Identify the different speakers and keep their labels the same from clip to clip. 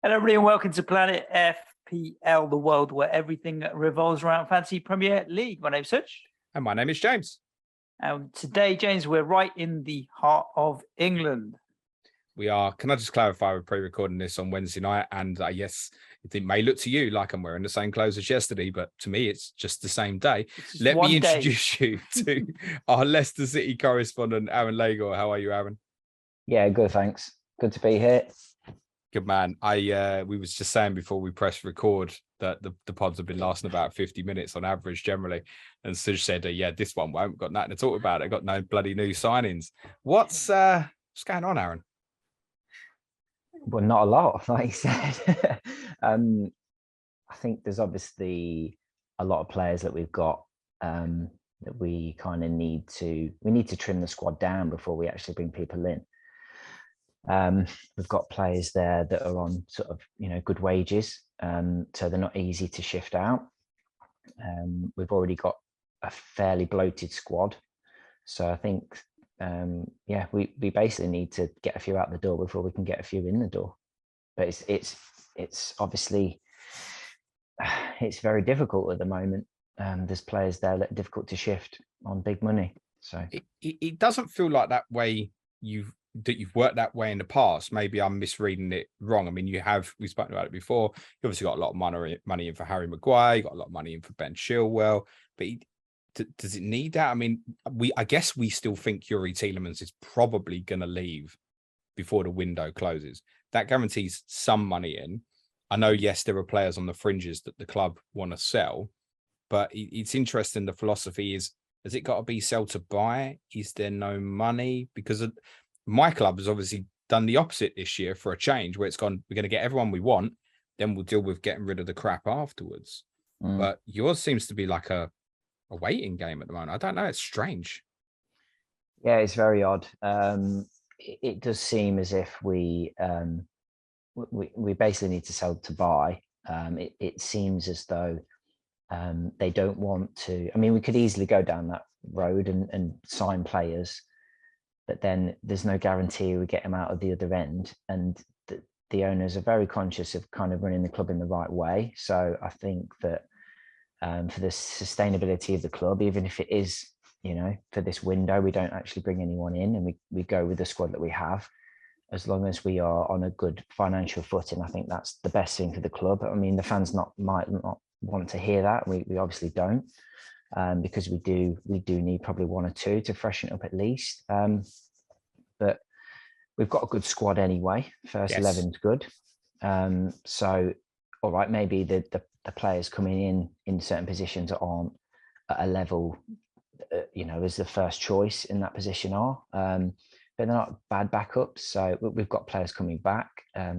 Speaker 1: Hello, everybody, and welcome to Planet FPL, the world where everything revolves around Fantasy Premier League. My name's Suj.
Speaker 2: And my name is James.
Speaker 1: And today, James, we're right in the heart of England.
Speaker 2: We are. Can I just clarify, we're pre-recording this on Wednesday night, and yes, it may look to you like I'm wearing the same clothes as yesterday, but to me, it's just the same day. Let me introduce you to our Leicester City correspondent, Aaron Lagor. How are you, Aaron?
Speaker 3: Yeah, good, thanks. Good to be here.
Speaker 2: Good man. We was just saying before we press record that the pods have been lasting about 50 minutes on average generally. And Suj said, yeah, this one won't got nothing to talk about. I got no bloody new signings. What's going on, Aaron?
Speaker 3: Well, not a lot, like you said. I think there's obviously a lot of players that we've got that we kind of need to trim the squad down before we actually bring people in. We've got players there that are on sort of, good wages. So they're not easy to shift out. We've already got a fairly bloated squad. So I think, we basically need to get a few out the door before we can get a few in the door. But it's obviously, it's very difficult at the moment. There's players there that are difficult to shift on big money. So
Speaker 2: it doesn't feel like that way you've worked that way in the past. Maybe I'm misreading it wrong. I mean, we've spoken about it before. You obviously got a lot of money in for Harry Maguire, you got a lot of money in for Ben Chilwell, but does it need that? I mean, I guess we still think Youri Tielemans is probably going to leave before the window closes. That guarantees some money in. I know, yes, there are players on the fringes that the club want to sell, but it's interesting. The philosophy is, has it got to be sell to buy? Is there no money? Because my club has obviously done the opposite this year for a change, where it's gone, we're going to get everyone we want, then we'll deal with getting rid of the crap afterwards. But yours seems to be like a waiting game at the moment. I don't know. It's strange.
Speaker 3: Yeah, it's very odd. It does seem as if we basically need to sell to buy. It seems as though they don't want to. I mean, we could easily go down that road and sign players, but then there's no guarantee we get them out of the other end. And the owners are very conscious of kind of running the club in the right way. So I think that for the sustainability of the club, even if it is, for this window, we don't actually bring anyone in and we go with the squad that we have, as long as we are on a good financial footing. I think that's the best thing for the club. I mean, the fans might not want to hear that. We obviously don't. Because we do need probably one or two to freshen it up at least. But we've got a good squad anyway. First 11's good. So, all right, maybe the players coming in certain positions aren't at a level, as the first choice in that position are. But they're not bad backups. So we've got players coming back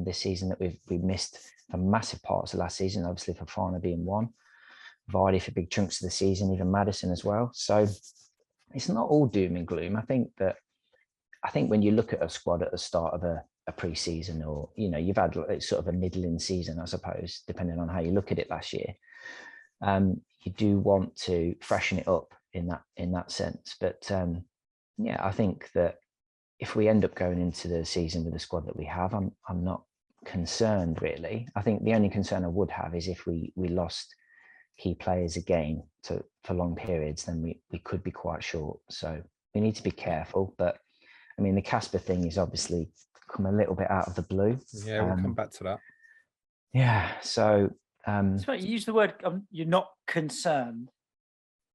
Speaker 3: this season that we've missed for massive parts of last season, obviously Fofana being one. Vardy for big chunks of the season, even Maddison as well. So it's not all doom and gloom. I think when you look at a squad at the start of a pre-season, or you've had sort of a middling season, I suppose, depending on how you look at it last year, you do want to freshen it up in that sense. But I think that if we end up going into the season with the squad that we have, I'm not concerned really. I think the only concern I would have is if we lost key players again for long periods, then we could be quite short. So we need to be careful. But I mean, the Kasper thing is obviously come a little bit out of the blue.
Speaker 2: Yeah, we'll come back to that.
Speaker 3: Yeah. So
Speaker 1: you use the word you're not concerned,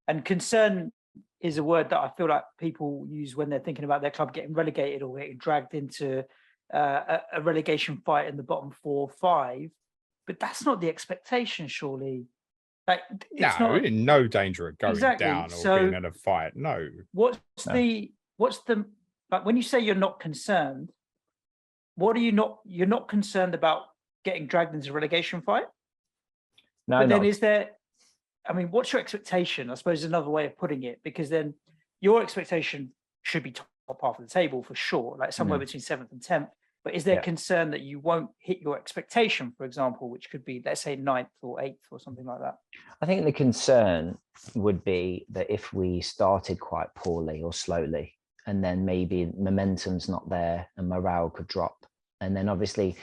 Speaker 1: and concern is a word that I feel like people use when they're thinking about their club getting relegated or getting dragged into a relegation fight in the bottom 4 or 5. But that's not the expectation, surely. Like, it's not
Speaker 2: in no danger of going down or being in a fight. No.
Speaker 1: What's the like when you say you're not concerned? What are you not? You're not concerned about getting dragged into a relegation fight?
Speaker 3: No.
Speaker 1: But then is there? I mean, what's your expectation? I suppose is another way of putting it, because then your expectation should be top half of the table for sure, like somewhere between 7th and 10th. But is there concern that you won't hit your expectation, for example, which could be, let's say, 9th or 8th or something like that?
Speaker 3: I think the concern would be that if we started quite poorly or slowly, and then maybe momentum's not there and morale could drop. And then obviously,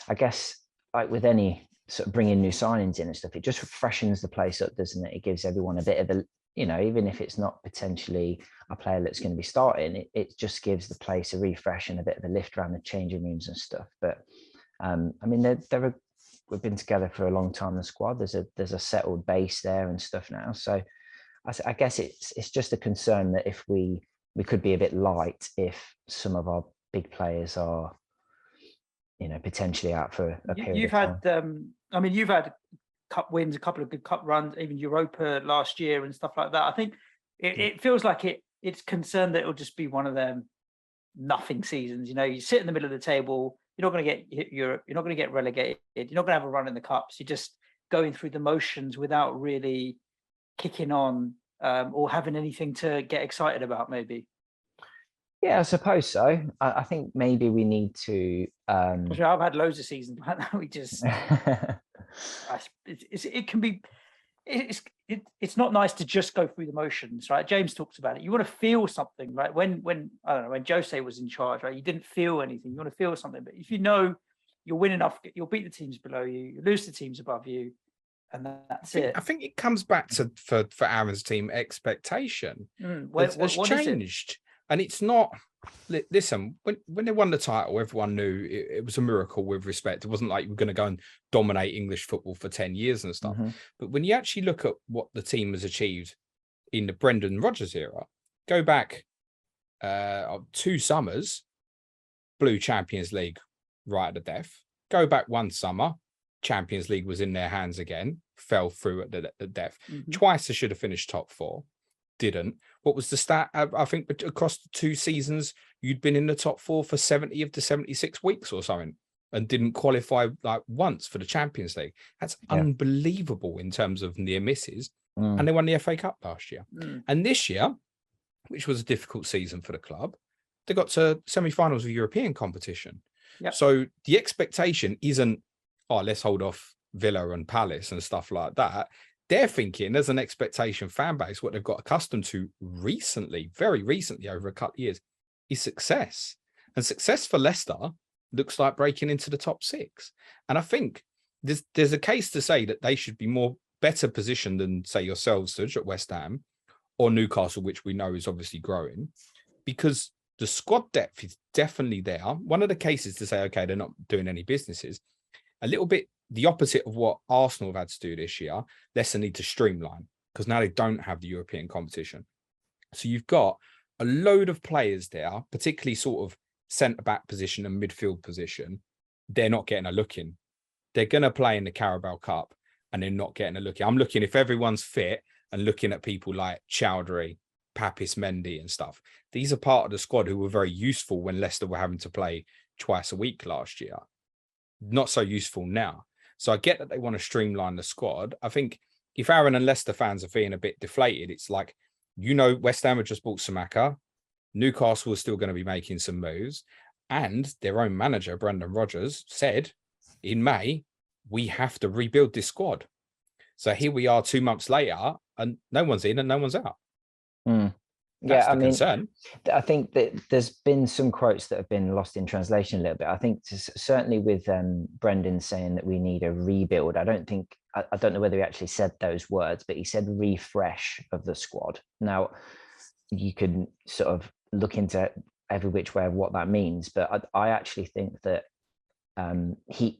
Speaker 3: I guess like with any sort of bringing new signings in and stuff, it just freshens the place up, doesn't it? It gives everyone a bit of a, even if it's not potentially a player that's going to be starting, it just gives the place a refresh and a bit of a lift around the changing rooms and stuff. But I mean, we've been together for a long time in the squad. There's a settled base there and stuff now. So I guess it's just a concern that if we could be a bit light if some of our big players are, potentially out for a period
Speaker 1: You've
Speaker 3: of time.
Speaker 1: you've had cup wins, a couple of good cup runs, even Europa last year and stuff like that. I think it feels like it's concerned that it'll just be one of them nothing seasons. You sit in the middle of the table, you're not going to get Europe, you're not going to get relegated, you're not going to have a run in the cups. You're just going through the motions without really kicking on or having anything to get excited about, maybe.
Speaker 3: Yeah, I suppose so. I think maybe we need to.
Speaker 1: I've had loads of seasons like that. We just, it can be. It's not nice to just go through the motions, right? James talks about it. You want to feel something, right? When I don't know, when Jose was in charge, right? You didn't feel anything. You want to feel something, but if you'll win enough, you'll beat the teams below you, you lose the teams above you, and that's it.
Speaker 2: I think it comes back to for Aaron's team expectation. It's changed. And it's not, listen, when they won the title, everyone knew it was a miracle with respect. It wasn't like you were going to go and dominate English football for 10 years and stuff. Mm-hmm. But when you actually look at what the team has achieved in the Brendan Rodgers era, go back 2 summers, blew Champions League right at the death. Go back 1 summer, Champions League was in their hands again, fell through at the death. Mm-hmm. Twice they should have finished top 4. Didn't. What was the stat? I think across the 2 seasons, you'd been in the top 4 for 70 of the 76 weeks or something and didn't qualify like once for the Champions League. That's unbelievable in terms of near misses. And they won the FA Cup last year. And this year, which was a difficult season for the club, they got to semi-finals of European competition. Yep. So the expectation isn't, let's hold off Villa and Palace and stuff like that. They're thinking there's an expectation fan base, what they've got accustomed to recently, very recently over a couple of years, is success. And success for Leicester looks like breaking into the top 6. And I think there's a case to say that they should be better positioned than, say, yourselves, Suj, at West Ham or Newcastle, which we know is obviously growing, because the squad depth is definitely there. One of the cases to say, okay, they're not doing any businesses, a little bit the opposite of what Arsenal have had to do this year. Leicester need to streamline because now they don't have the European competition. So you've got a load of players there, particularly sort of centre-back position and midfield position. They're not getting a look in. They're going to play in the Carabao Cup and they're not getting a look in. I'm looking, if everyone's fit and looking at people like Chowdhury, Papis Mendy and stuff, these are part of the squad who were very useful when Leicester were having to play twice a week last year. Not so useful now. So I get that they want to streamline the squad. I think if Aaron and Leicester fans are feeling a bit deflated, it's like, West Ham have just bought Samaka. Newcastle is still going to be making some moves. And their own manager, Brendan Rodgers, said in May, we have to rebuild this squad. So here we are 2 months later and no one's in and no one's out. That's the concern.
Speaker 3: I think that there's been some quotes that have been lost in translation a little bit. I think certainly with Brendan saying that we need a rebuild, I don't know whether he actually said those words, but he said refresh of the squad. Now, you can sort of look into every which way of what that means, but I actually think that he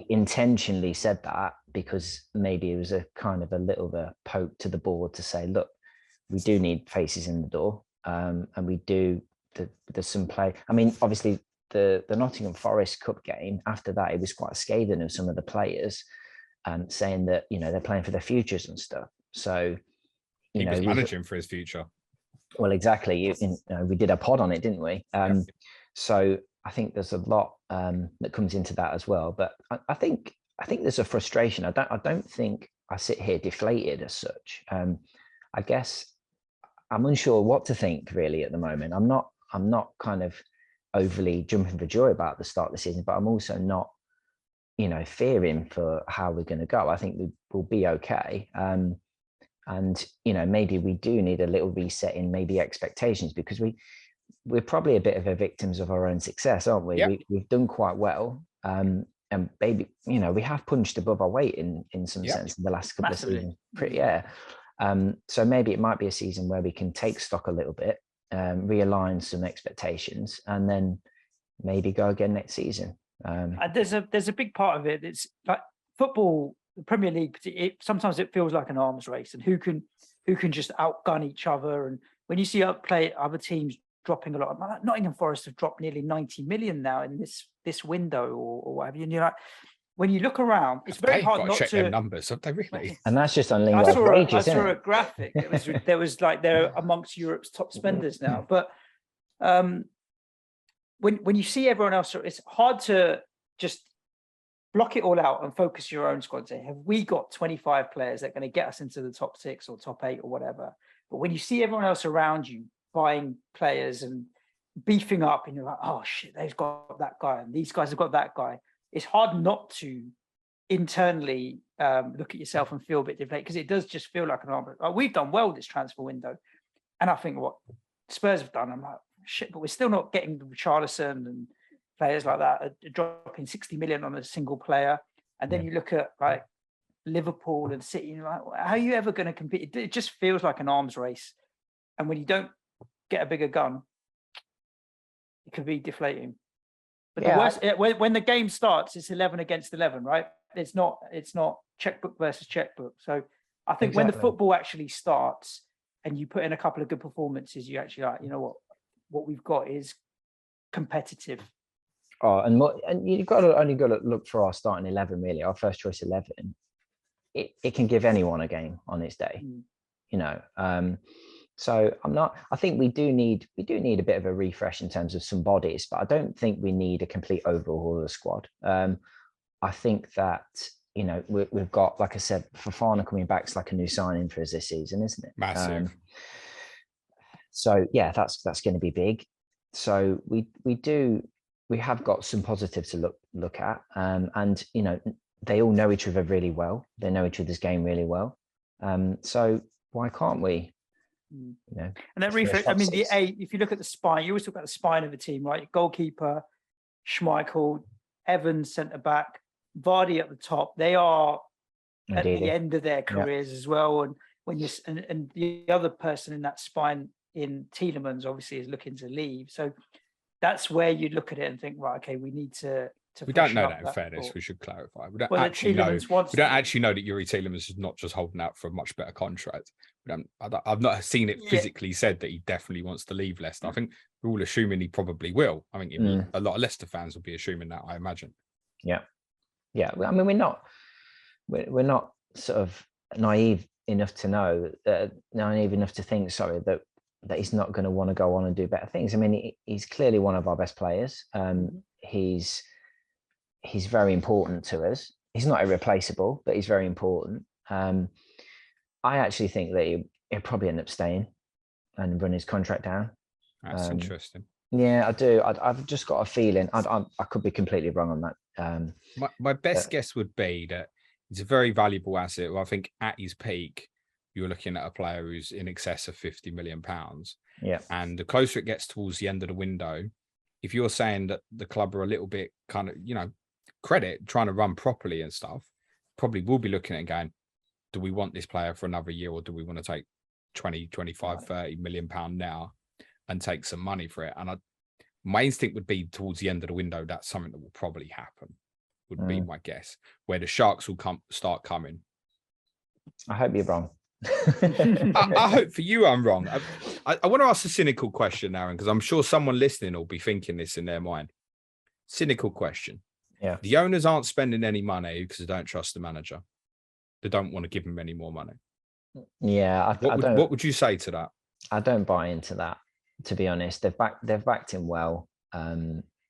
Speaker 3: intentionally said that because maybe it was a kind of a little of a poke to the board to say, look, we do need faces in the door, and we do. There's some play. I mean, obviously, the Nottingham Forest Cup game. After that, it was quite scathing of some of the players, saying that they're playing for their futures and stuff. So,
Speaker 2: he was managing for his future.
Speaker 3: Well, exactly. We did a pod on it, didn't we? So I think there's a lot that comes into that as well. But I think there's a frustration. I don't think I sit here deflated as such. I guess I'm unsure what to think really at the moment. I'm not kind of overly jumping for joy about the start of the season, but I'm also not, fearing for how we're going to go. I think we will be okay. And maybe we do need a little reset in maybe expectations, because we're probably a bit of a victims of our own success, aren't we?
Speaker 2: Yep.
Speaker 3: We've done quite well. and maybe, you know, we have punched above our weight in some sense in the last couple
Speaker 1: Massively.
Speaker 3: of seasons. So maybe it might be a season where we can take stock a little bit, realign some expectations, and then maybe go again next season.
Speaker 1: There's a big part of it. It's like football, the Premier League. Sometimes it feels like an arms race, and who can just outgun each other. And when you see other teams dropping a lot, like Nottingham Forest have dropped nearly 90 million now in this window or whatever. And you're like, when you look around, it's very hard not to
Speaker 2: check their numbers, have they really?
Speaker 3: And that's just on Lingard's wages,
Speaker 1: I saw a graphic. There was like they're amongst Europe's top spenders now. But when you see everyone else, it's hard to just block it all out and focus your own squad. Say, have we got 25 players that are going to get us into the top 6 or top 8 or whatever? But when you see everyone else around you buying players and beefing up, and you're like, oh shit, they've got that guy and these guys have got that guy. It's hard not to internally look at yourself and feel a bit deflated, because it does just feel like an arm. Like, we've done well this transfer window, and I think what Spurs have done, I'm like, shit, but we're still not getting Richarlison and players like that, dropping 60 million on a single player. And then you look at like Liverpool and City, and you're like, how are you ever going to compete? It just feels like an arms race. And when you don't get a bigger gun, it can be deflating. But the worst, when the game starts, it's 11 against 11, right? It's not checkbook versus checkbook. So I think when the football actually starts and you put in a couple of good performances, you actually like, you know what we've got is competitive.
Speaker 3: Oh, and you've only got to look for our starting 11, really. Our first choice 11. It can give anyone a game on its day, you know. So I think we do need a bit of a refresh in terms of some bodies, but I don't think we need a complete overhaul of the squad. I think that, you know, we've got, like I said, Fofana coming back is like a new signing for us this season, isn't it?
Speaker 2: Massive.
Speaker 3: So yeah, that's going to be big. So we have got some positives to look at, and you know, they all know each other really well. They know each other's game really well. So why can't we? You know,
Speaker 1: and that refresh. I mean, if you look at the spine, you always talk about the spine of a team, right? Goalkeeper, Schmeichel, Evans centre back, Vardy at the top. They are at the end of their careers as well. And when you and the other person in that spine in Tielemans obviously is looking to leave. So that's where you look at it and think, right, okay, we need to.
Speaker 2: We don't know that in fairness. We should clarify. We don't actually know that Youri Tielemans is not just holding out for a much better contract. I've not seen it physically said that he definitely wants to leave Leicester. I think we're all assuming he probably will. I think a lot of Leicester fans will be assuming that, I imagine. Yeah.
Speaker 3: I mean, we're not sort of naive enough to think, that he's not going to want to go on and do better things. I mean, he's clearly one of our best players. He's very important to us. He's not irreplaceable, but he's very important. I actually think that he'll probably end up staying and run his contract down.
Speaker 2: That's interesting.
Speaker 3: Yeah, I do. I've just got a feeling. I could be completely wrong on that.
Speaker 2: My best guess would be that he's a very valuable asset. Well, I think at his peak, you're looking at a player who's in excess of £50 million.
Speaker 3: Yeah.
Speaker 2: And the closer it gets towards the end of the window, if you're saying that the club are a little bit kind of, you know, credit trying to run properly and stuff, probably will be looking at it and going, do we want this player for another year, or do we want to take 20, 25, 30 million pound now and take some money for it? And my instinct would be towards the end of the window, that's something that will probably happen, would be my guess, where the Sharks will start coming.
Speaker 3: I hope you're wrong.
Speaker 2: I hope for you I'm wrong. I want to ask a cynical question, Aaron, because I'm sure someone listening will be thinking this in their mind. Cynical question.
Speaker 3: Yeah.
Speaker 2: The owners aren't spending any money because they don't trust the manager. They don't want to give him any more money.
Speaker 3: Yeah.
Speaker 2: What would you say to that?
Speaker 3: I don't buy into that, to be honest. They've backed him well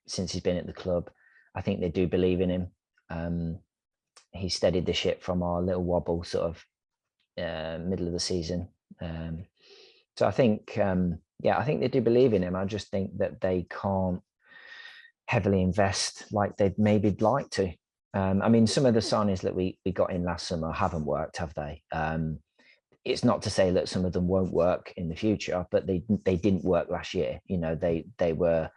Speaker 3: since he's been at the club. I think they do believe in him. He steadied the ship from our little wobble sort of middle of the season. So I think, I think they do believe in him. I just think that they can't heavily invest like they'd maybe like to. I mean, some of the signings that we got in last summer haven't worked, have they? It's not to say that some of them won't work in the future, but they didn't work last year. You know, they were,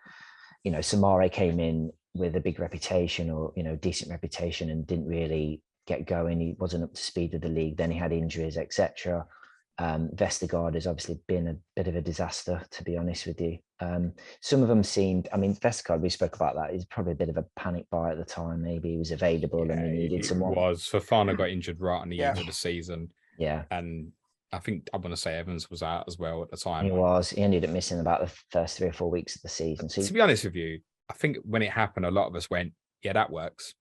Speaker 3: you know, Samare came in with a big reputation or, decent reputation and didn't really get going. He wasn't up to speed with the league. Then he had injuries, etc. Vestergaard has obviously been a bit of a disaster, to be honest with you. Some of them seemed, Vestergaard, we spoke about that. He's probably a bit of a panic buy at the time. Maybe he was available and we needed someone.
Speaker 2: Fofana got injured right on the edge of the season.
Speaker 3: Yeah.
Speaker 2: And I want to say Evans was out as well at the time.
Speaker 3: He ended up missing about the first 3 or 4 weeks of the season. So
Speaker 2: to be honest with you, I think when it happened, a lot of us went, yeah, that works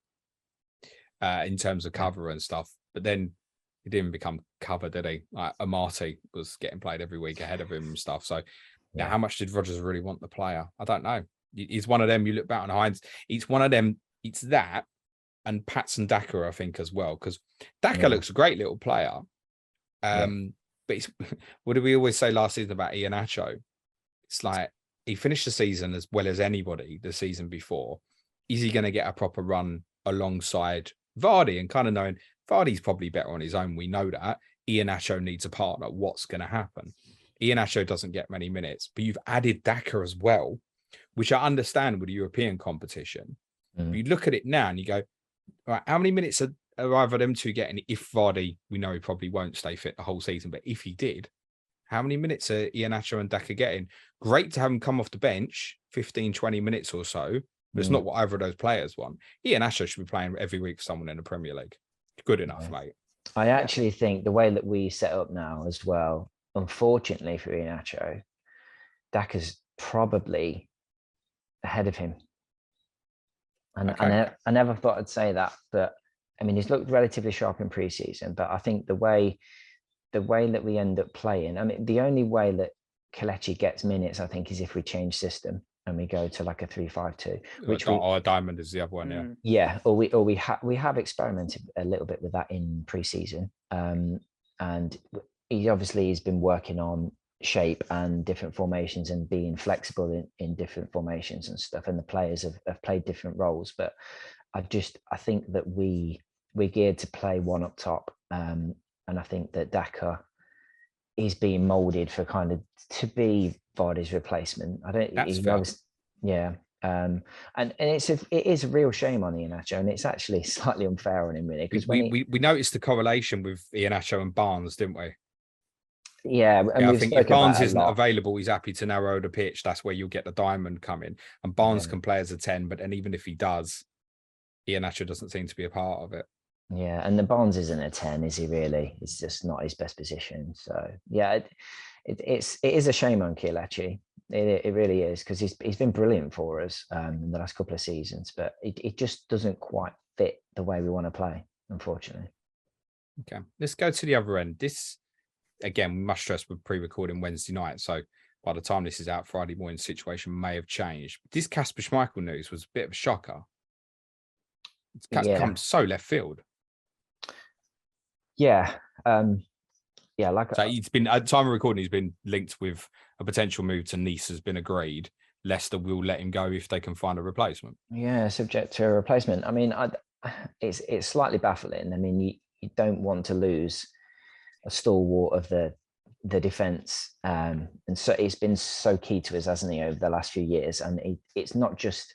Speaker 2: in terms of cover and stuff. But then he didn't become cover, did he? Like Amati was getting played every week ahead of him and stuff. So now, how much did Rodgers really want the player? I don't know. He's one of them. You look back on Hines. It's one of them. It's that and Patson Daka, I think, as well, because Daka looks a great little player. But what did we always say last season about Iheanacho? It's like he finished the season as well as anybody the season before. Is he going to get a proper run alongside Vardy? And kind of knowing Vardy's probably better on his own. We know that. Iheanacho needs a partner. What's going to happen? Iheanacho doesn't get many minutes, but you've added Daka as well, which I understand with the European competition. But you look at it now and you go, all right, how many minutes are either them two getting? If Vardy, we know he probably won't stay fit the whole season, but if he did, how many minutes are Iheanacho and Daka getting? Great to have them come off the bench, 15, 20 minutes or so, but it's not what either of those players want. Iheanacho should be playing every week for someone in the Premier League. Good enough, mate.
Speaker 3: I actually think the way that we set up now as well, unfortunately for Iheanacho, Daka's probably ahead of him. And I never thought I'd say that, but he's looked relatively sharp in pre-season, but I think the way that we end up playing, the only way that Kelechi gets minutes, I think, is if we change system and we go to like a 3-5-2, which
Speaker 2: Diamond is the other one,
Speaker 3: or we have experimented a little bit with that in pre-season, and he obviously has been working on shape and different formations and being flexible in different formations and stuff, and the players have played different roles, but I think that we're geared to play one up top, and I think that Daka is being molded for kind of to be Vardy's replacement. And it is a real shame on Iheanacho, and it's actually slightly unfair on him, really, because
Speaker 2: we noticed the correlation with Iheanacho and Barnes, didn't we?
Speaker 3: Yeah,
Speaker 2: I think if Barnes isn't available, he's happy to narrow the pitch. That's where you'll get the diamond coming. And Barnes can play as a 10, but then even if he does, Iheanacho doesn't seem to be a part of it.
Speaker 3: Yeah, and the Barnes isn't a 10, is he really? It's just not his best position. So yeah, it is a shame on Kelechi. It really is, because he's been brilliant for us in the last couple of seasons, but it just doesn't quite fit the way we want to play, unfortunately.
Speaker 2: Okay, let's go to the other end. This, again, we must stress we're pre-recording Wednesday night, so by the time this is out Friday morning, the situation may have changed. But this Kasper Schmeichel news was a bit of a shocker. It's come so left field.
Speaker 3: Yeah. So
Speaker 2: he's been, at the time of recording, he's been linked with a potential move to Nice has been agreed. Leicester will let him go if they can find a replacement.
Speaker 3: Yeah, subject to a replacement. It's slightly baffling. You don't want to lose a stalwart of the defence, and so it's been so key to us, hasn't he, over the last few years? And it's not just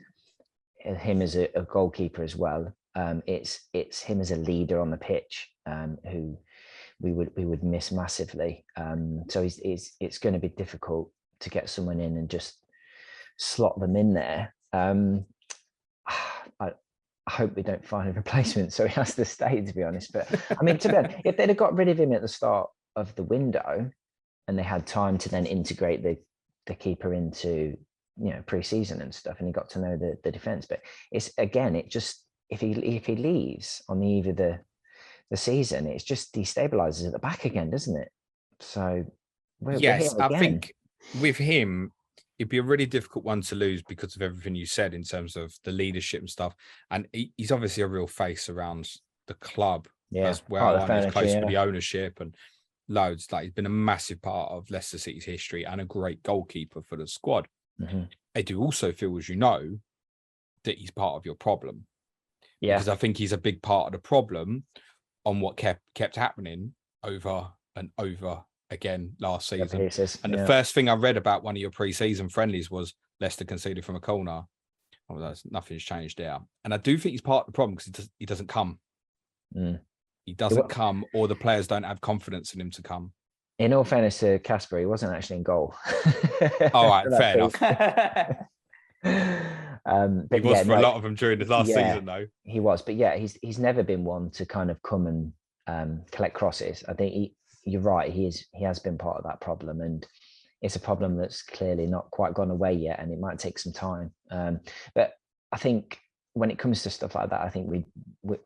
Speaker 3: him as a goalkeeper as well. It's him as a leader on the pitch, who we would miss massively. So it's going to be difficult to get someone in and just slot them in there. I hope we don't find a replacement, so he has to stay, to be honest. But to be honest, if they'd have got rid of him at the start of the window and they had time to then integrate the keeper into pre-season and stuff, and he got to know the defense, but it's if he leaves on the eve of the season, it's just destabilizes at the back again, doesn't it? So we're here again.
Speaker 2: I think with him, it'd be a really difficult one to lose because of everything you said in terms of the leadership and stuff. And he's obviously a real face around the club as well. And he's close with the ownership and loads. Like, he's been a massive part of Leicester City's history and a great goalkeeper for the squad. Mm-hmm. I do also feel, as you know, that he's part of your problem. Yeah. Because I think he's a big part of the problem on what kept happening over and over again last season. The first thing I read about one of your pre-season friendlies was Leicester conceded from a corner. nothing's changed there. And I do think he's part of the problem because he doesn't come.
Speaker 3: Mm.
Speaker 2: He doesn't come, or the players don't have confidence in him to come.
Speaker 3: In all fairness to Kasper, he wasn't actually in goal.
Speaker 2: All right, fair enough.
Speaker 3: But
Speaker 2: he was for a lot of them during the last season, though.
Speaker 3: He was, but yeah, he's never been one to kind of come and collect crosses. I think you're right. He has been part of that problem, and it's a problem that's clearly not quite gone away yet, and it might take some time. But I think when it comes to stuff like that, I think we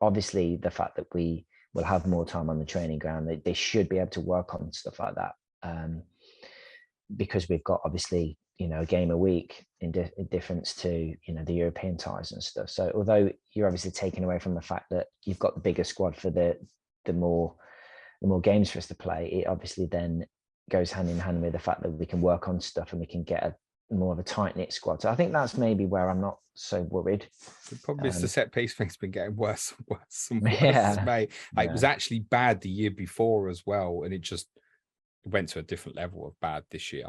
Speaker 3: obviously the fact that we will have more time on the training ground, they should be able to work on stuff like that, because we've got obviously a game a week in difference to the European ties and stuff. So although you're obviously taking away from the fact that you've got the bigger squad for the more games for us to play, it obviously then goes hand in hand with the fact that we can work on stuff and we can get more of a tight-knit squad. So I think that's maybe where I'm not so worried.
Speaker 2: The problem is the set piece thing's been getting worse and worse and worse,
Speaker 3: Yeah.
Speaker 2: mate. It was actually bad the year before as well, and it just went to a different level of bad this year.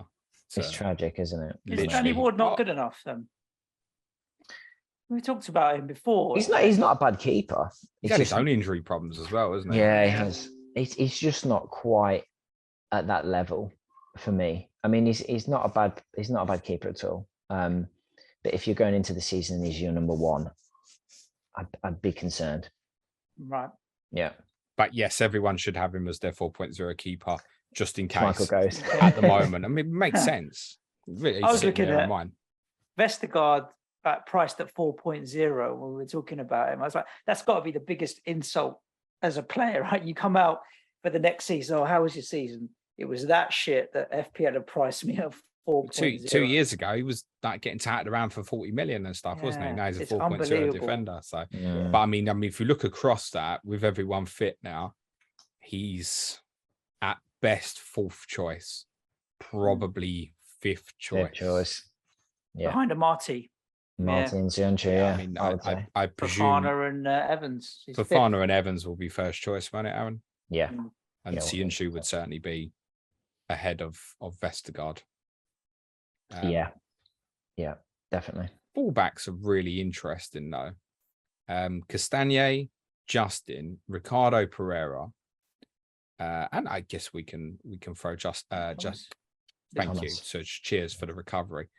Speaker 2: So,
Speaker 3: it's tragic, isn't it?
Speaker 1: Is Danny Ward not good enough then? We talked about him before.
Speaker 3: He's not a bad keeper.
Speaker 2: He's had his own injury problems as well, isn't he?
Speaker 3: Yeah, he has. He's just not quite at that level for me. I mean, he's not a bad keeper at all. But if you're going into the season and he's your number one, I'd be concerned.
Speaker 1: Right.
Speaker 3: Yeah.
Speaker 2: But yes, everyone should have him as their 4.0 keeper, just in case.
Speaker 3: Schmeichel goes.
Speaker 2: At the moment. I mean, it makes sense. Really,
Speaker 1: I was looking at Vestergaard priced at 4.0 when we were talking about him. I was like, that's got to be the biggest insult as a player, right? You come out for the next season, how was your season? It was that shit that FPL had priced me at 4.0.
Speaker 2: 2 years ago, he was like getting tatted around for 40 million and stuff, wasn't he? Now he's a 4.0 defender. So, but I mean, if you look across that with everyone fit now, he's at best fourth choice, probably fifth choice.
Speaker 3: Yeah,
Speaker 1: behind a Marty
Speaker 3: and Ziancho. Yeah,
Speaker 2: I mean, I presume
Speaker 1: Fofana and Evans.
Speaker 2: Fofana and Evans will be first choice, won't it, Aaron?
Speaker 3: Yeah,
Speaker 2: and Ziancho would certainly be ahead of Vestergaard.
Speaker 3: Yeah, definitely.
Speaker 2: Fullbacks are really interesting though. Castagne, Justin, Ricardo Pereira, and I guess we can throw just thank you. So cheers for the recovery.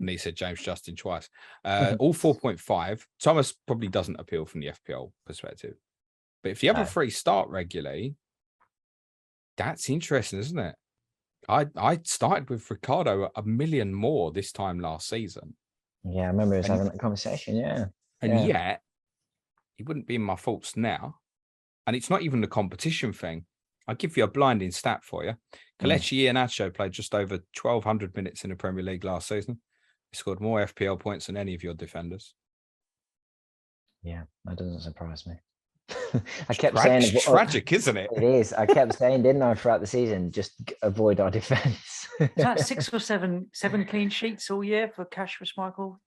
Speaker 2: And he said James Justin twice. All 4.5. Thomas probably doesn't appeal from the FPL perspective, but if the other three start regularly, that's interesting, isn't it? I started with Ricardo a million more this time last season.
Speaker 3: Yeah, I remember us having that conversation. Yeah.
Speaker 2: And yet, he wouldn't be in my thoughts now. And it's not even the competition thing. I'll give you a blinding stat for you. Kelechi Iheanacho played just over 1,200 minutes in the Premier League last season. He scored more FPL points than any of your defenders.
Speaker 3: Yeah, that doesn't surprise me. I kept saying
Speaker 2: it's tragic, isn't it?
Speaker 3: It is. I kept saying, didn't I, throughout the season, just avoid our defense.
Speaker 1: Is that 6 or 7 clean sheets all year for Kasper Schmeichel?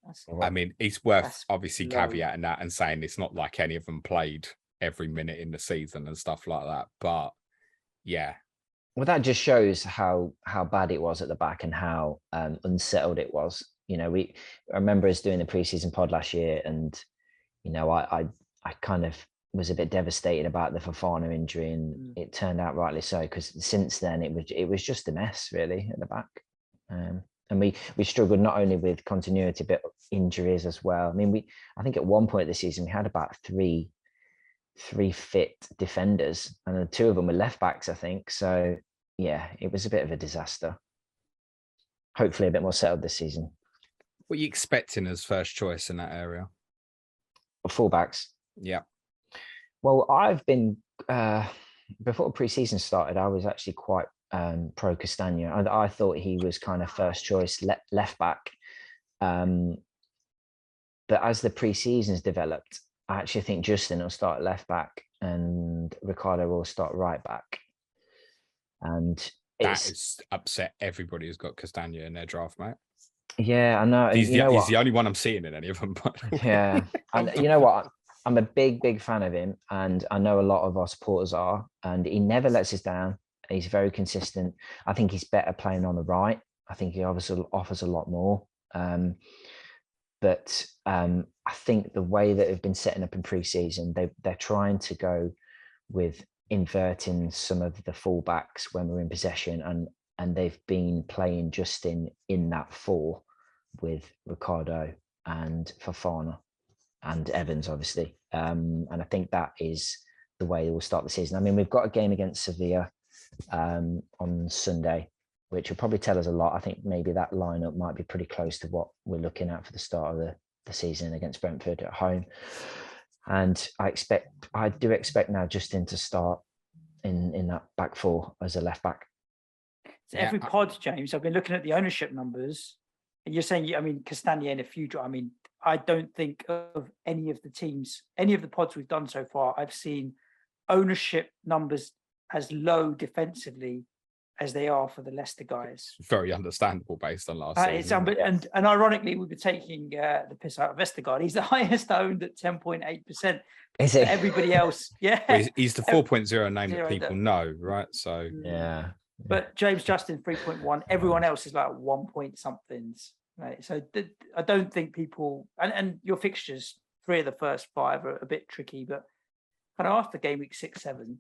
Speaker 2: I mean, it's worth obviously caveating that and saying it's not like any of them played every minute in the season and stuff like that. But yeah.
Speaker 3: Well, that just shows how bad it was at the back and how unsettled it was. I remember us doing the preseason pod last year, and I kind of was a bit devastated about the Fofana injury, and it turned out rightly so, because since then it was just a mess really at the back, and we struggled not only with continuity but injuries as well. I mean, I think at one point this season we had about three fit defenders, and 2 of them were left backs, I think. So yeah, it was a bit of a disaster. Hopefully a bit more settled this season.
Speaker 2: What are you expecting as first choice in that area?
Speaker 3: Fullbacks.
Speaker 2: Yeah.
Speaker 3: Well, I've been before pre-season started, I was actually quite pro Castagne. I thought he was kind of first choice left back. But as the pre-seasons developed, I actually think Justin will start left back and Ricardo will start right back. And
Speaker 2: that has upset everybody who's got Castagne in their draft, mate.
Speaker 3: Yeah, I know.
Speaker 2: He's the only one I'm seeing in any of them. But
Speaker 3: yeah, and you know what? I'm a big fan of him, and I know a lot of our supporters are, and he never lets us down. He's very consistent. I think he's better playing on the right. I think he offers a lot more. But but I think the way that they've been setting up in pre-season, they're trying to go with inverting some of the fullbacks when we're in possession, and they've been playing just in that 4 with Ricardo and Fofana and Evans, obviously. And I think that is the way we'll start the season. I mean, we've got a game against Sevilla on Sunday, which will probably tell us a lot. I think maybe that lineup might be pretty close to what we're looking at for the start of the season against Brentford at home. And I do expect now Justin to start in that back 4 as a left back.
Speaker 1: So every pod, James, I've been looking at the ownership numbers, and you're saying, I mean, Castagna in a few. I mean, I don't think of any of the pods we've done so far, I've seen ownership numbers as low defensively as they are for the Leicester guys.
Speaker 2: Very understandable based on last
Speaker 1: season. And ironically, we were taking the piss out of Vestergaard. He's the highest owned at 10.8%.
Speaker 3: Is he?
Speaker 1: Everybody else, yeah.
Speaker 2: Well, he's the 4.0 name that people know, right? So
Speaker 3: yeah.
Speaker 1: But James Justin 3.1. Everyone else is like 1 point somethings, right? So I don't think people and your fixtures, 3 of the first 5 are a bit tricky, but kind of after game week 6, 7,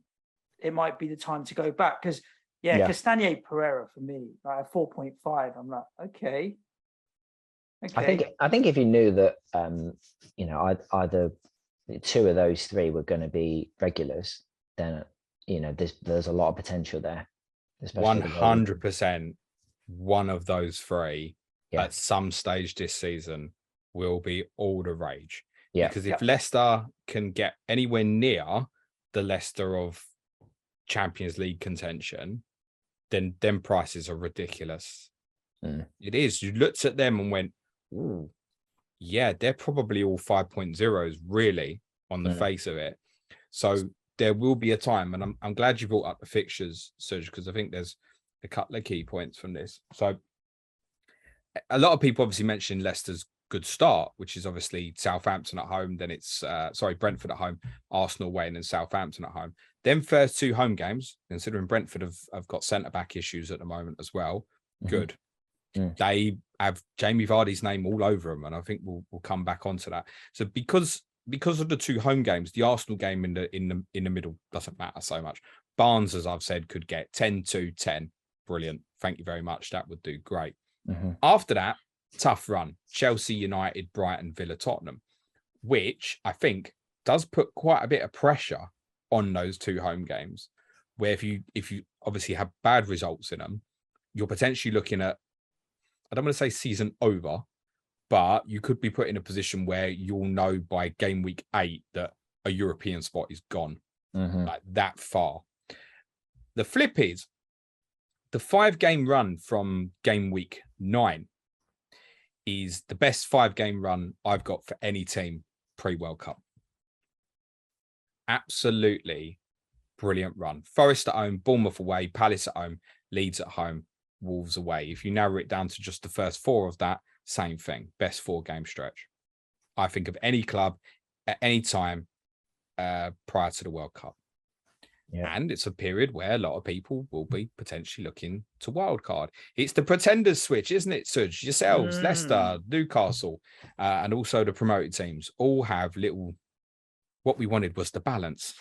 Speaker 1: it might be the time to go back because. Yeah, Castagna Pereira for me, like 4.5. I'm like, okay.
Speaker 3: I think if you knew that, either 2 of those 3 were going to be regulars, then there's a lot of potential there.
Speaker 2: 100%. One of those 3 at some stage this season will be all the rage.
Speaker 3: Yeah,
Speaker 2: because if Leicester can get anywhere near the Leicester of Champions League contention, then them prices are ridiculous. It is. You looked at them and went, "Ooh, yeah, they're probably all 5.0s, really, on the face of it." So there will be a time, and I'm glad you brought up the fixtures, Suj, because I think there's a couple of key points from this. So a lot of people obviously mentioned Leicester's good start, which is obviously Southampton at home, then it's Brentford at home, Arsenal away, and then Southampton at home. Them first 2 home games, considering Brentford have got centre-back issues at the moment as well, good. They have Jamie Vardy's name all over them, and I think we'll come back onto that. So because of the 2 home games, the Arsenal game in the middle doesn't matter so much. Barnes, as I've said, could get 10-10. Brilliant. Thank you very much. That would do great. After that, tough run. Chelsea, United, Brighton, Villa, Tottenham, which I think does put quite a bit of pressure on those 2 home games, where if you obviously have bad results in them, you're potentially looking at, I don't want to say season over, but you could be put in a position where you'll know by game week 8 that a European spot is gone, like that far. The flip is the 5-game run from game week 9 is the best 5-game run I've got for any team pre-World Cup. Absolutely brilliant run. Forest at home, Bournemouth away, Palace at home, Leeds at home, Wolves away. If you narrow it down to just the first 4 of that, same thing. Best 4-game stretch, I think, of any club at any time prior to the World Cup. And it's a period where a lot of people will be potentially looking to wildcard. It's the pretenders switch, isn't it, Suj? Yourselves, Leicester, Newcastle, and also the promoted teams all have little. What we wanted was the balance.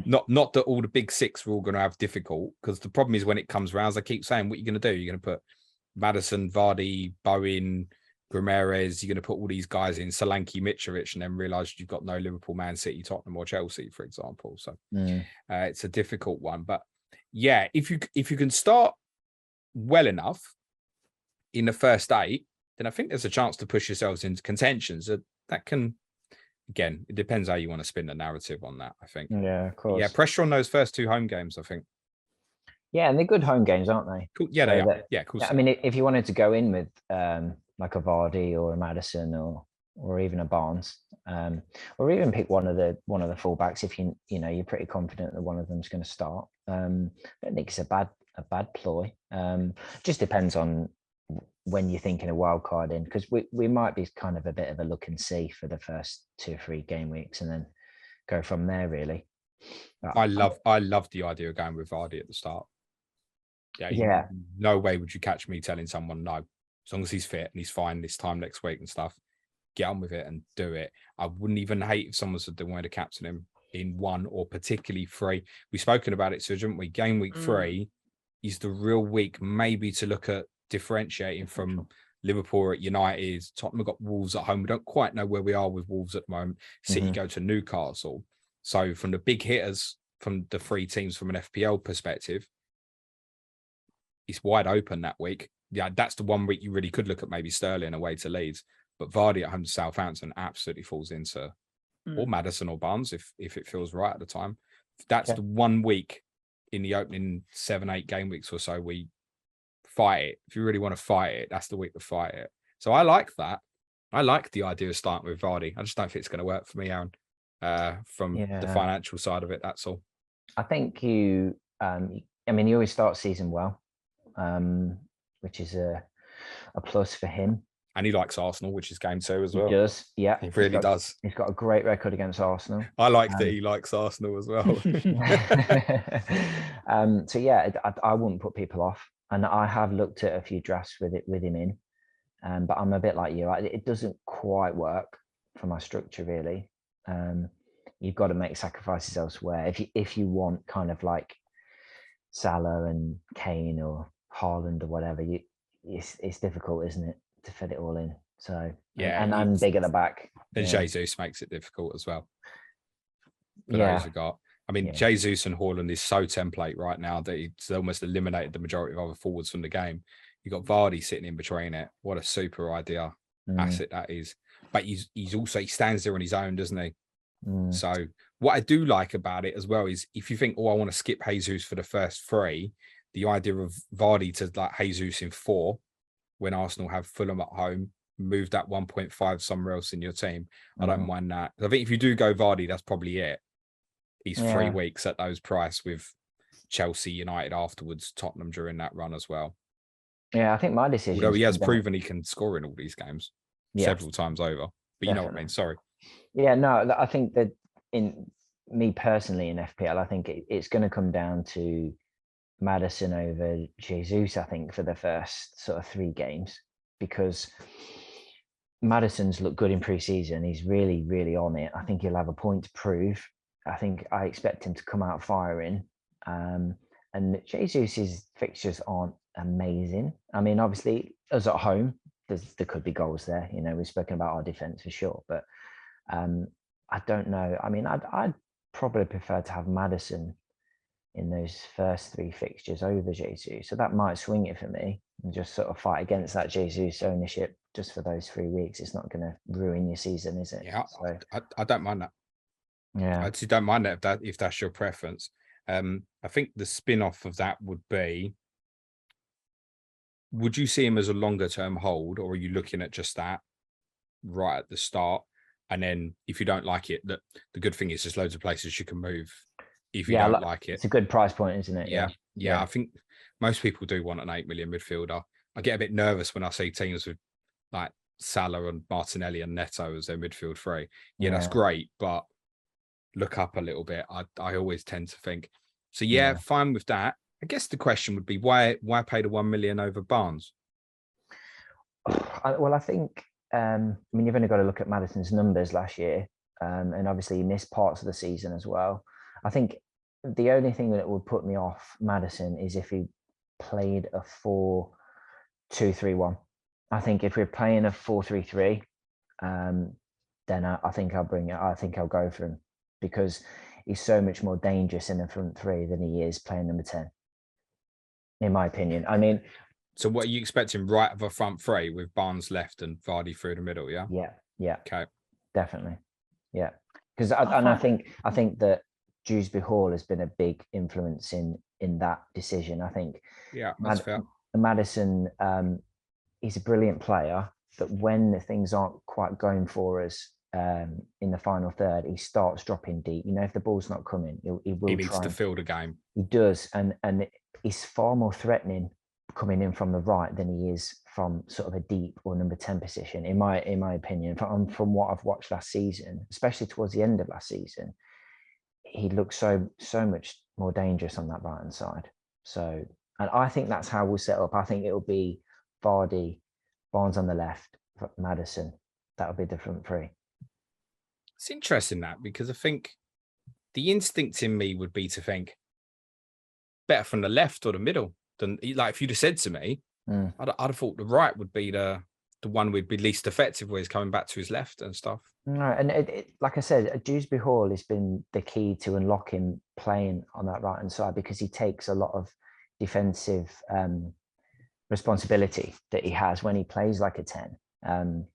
Speaker 2: Not that all the big 6 were all going to have difficult, because the problem is when it comes around, as I keep saying, what you're going to do, you're going to put Maddison, Vardy, Bowen, Grimares, you're going to put all these guys in, Solanke, Mitrovic, and then realise you've got no Liverpool, Man City, Tottenham or Chelsea, for example. So it's a difficult one. But yeah, if you can start well enough in the first 8, then I think there's a chance to push yourselves into contentions. That can, again, it depends how you want to spin the narrative on that, I think.
Speaker 3: Yeah, of course.
Speaker 2: Yeah, pressure on those first 2 home games, I think.
Speaker 3: Yeah, and they're good home games, aren't they?
Speaker 2: Cool. Yeah, they are. Yeah, cool.
Speaker 3: I mean, if you wanted to go in with like a Vardy or a Maddison or even a Barnes, or even pick one of the fullbacks if you're pretty confident that one of them's going to start. I don't think it's a bad ploy. Just depends on when you're thinking of wild card in, because we might be kind of a bit of a look and see for the first 2 or 3 game weeks and then go from there, really.
Speaker 2: I love the idea of going with Vardy at the start. No way would you catch me telling someone no, as long as he's fit and he's fine this time next week and stuff. get on with it and do it. I wouldn't even hate if someone said they wanted to captain him in 1 or particularly 3. We've spoken about it, so haven't we? Game week 3 is the real week maybe to look at differentiating from Liverpool at United. Tottenham have got Wolves at home. We don't quite know where we are with Wolves at the moment. City go to Newcastle. So from the big hitters, from the 3 teams from an FPL perspective, it's wide open that week. Yeah, that's the one week you really could look at maybe Sterling away to Leeds. But Vardy at home to Southampton absolutely falls into, or Maddison or Barnes if it feels right at the time. That's the one week in the opening 7-8 game weeks or so we fight it. If you really want to fight it, that's the week to fight it. So I like that. I like the idea of starting with Vardy. I just don't think it's going to work for me, Aaron, from the financial side of it. That's all.
Speaker 3: I think you always start season well, which is a plus for him.
Speaker 2: And he likes Arsenal, which is game 2 as well.
Speaker 3: He does, yeah.
Speaker 2: He really does.
Speaker 3: He's got a great record against Arsenal.
Speaker 2: I like that he likes Arsenal as well.
Speaker 3: So yeah, I wouldn't put people off. And I have looked at a few drafts with him in, but I'm a bit like you. It doesn't quite work for my structure, really. You've got to make sacrifices elsewhere. If you want kind of like Salah and Kane or Haaland or whatever, it's difficult, isn't it, to fit it all in? So
Speaker 2: yeah,
Speaker 3: and I'm big at the back.
Speaker 2: And Jesus makes it difficult as well. For those who got, I mean, Jesus and Haaland is so template right now that it's almost eliminated the majority of other forwards from the game. You got Vardy sitting in between it. What a super idea asset that is. But he stands there on his own, doesn't he? So what I do like about it as well is if you think, I want to skip Jesus for the first 3, the idea of Vardy to like Jesus in 4 when Arsenal have Fulham at home, move that 1.5 somewhere else in your team. I don't mind that. I think if you do go Vardy, that's probably it. He's 3 weeks at those price with Chelsea, United afterwards, Tottenham during that run as well.
Speaker 3: Yeah, I think my decision.
Speaker 2: Although he has proven he can score in all these games several times over. But you know what I mean? Sorry.
Speaker 3: Yeah, no, I think that in me personally in FPL, I think it's going to come down to Maddison over Jesus, I think, for the first sort of 3 games, because Maddison's looked good in pre-season. He's really, really on it. I think he'll have a point to prove. I expect him to come out firing. And Jesus's fixtures aren't amazing. I mean, obviously, us at home, there could be goals there. You know, we've spoken about our defense for sure, but I don't know. I mean, I'd probably prefer to have Maddison in those first 3 fixtures over Jesus. So that might swing it for me and just sort of fight against that Jesus ownership just for those 3 weeks. It's not going to ruin your season, is it?
Speaker 2: Yeah,
Speaker 3: so,
Speaker 2: I don't mind that.
Speaker 3: Yeah,
Speaker 2: I actually don't mind that if that's your preference. I think the spin-off of that would be, would you see him as a longer term hold, or are you looking at just that right at the start? And then if you don't like it, the good thing is there's loads of places you can move if you don't like it.
Speaker 3: It's a good price point, isn't it?
Speaker 2: Yeah. I think most people do want an 8 million midfielder. I get a bit nervous when I see teams with like Salah and Martinelli and Neto as their midfield 3. Yeah, that's great, but look up a little bit. I always tend to think. So fine with that. I guess the question would be why pay the 1 million over Barnes?
Speaker 3: Well, I think you've only got to look at Maddison's numbers last year, and obviously he missed parts of the season as well. I think the only thing that would put me off Maddison is if he played a 4-2-3-1. I think if we're playing a 4-3-3, then I think I'll bring it. I think I'll go for him because he's so much more dangerous in the front 3 than he is playing number 10, in my opinion. I mean,
Speaker 2: so what are you expecting right of a front 3 with Barnes left and Vardy through the middle? Yeah.
Speaker 3: Yeah.
Speaker 2: Okay.
Speaker 3: Definitely. Yeah. Because I think that Dewsbury-Hall has been a big influence in that decision. I think.
Speaker 2: Yeah, that's fair.
Speaker 3: Maddison, he's a brilliant player, but when things aren't quite going for us in the final third, he starts dropping deep. You know, if the ball's not coming, he
Speaker 2: needs to field a game.
Speaker 3: He does, and he's far more threatening coming in from the right than he is from sort of a deep or number 10 position, in my opinion. From what I've watched last season, especially towards the end of last season, he looked so much more dangerous on that right hand side. So, and I think that's how we'll set up. I think it'll be Vardy, Barnes on the left, Maddison, that would be the front three.
Speaker 2: It's interesting that, because I think the instinct in me would be to think better from the left or the middle than, like, if you'd have said to me, I'd have thought the right would be the one we'd be least effective with, coming back to his left and stuff.
Speaker 3: No, and like I said, Dewsbury-Hall has been the key to unlocking playing on that right hand side, because he takes a lot of defensive responsibility that he has when he plays like a 10.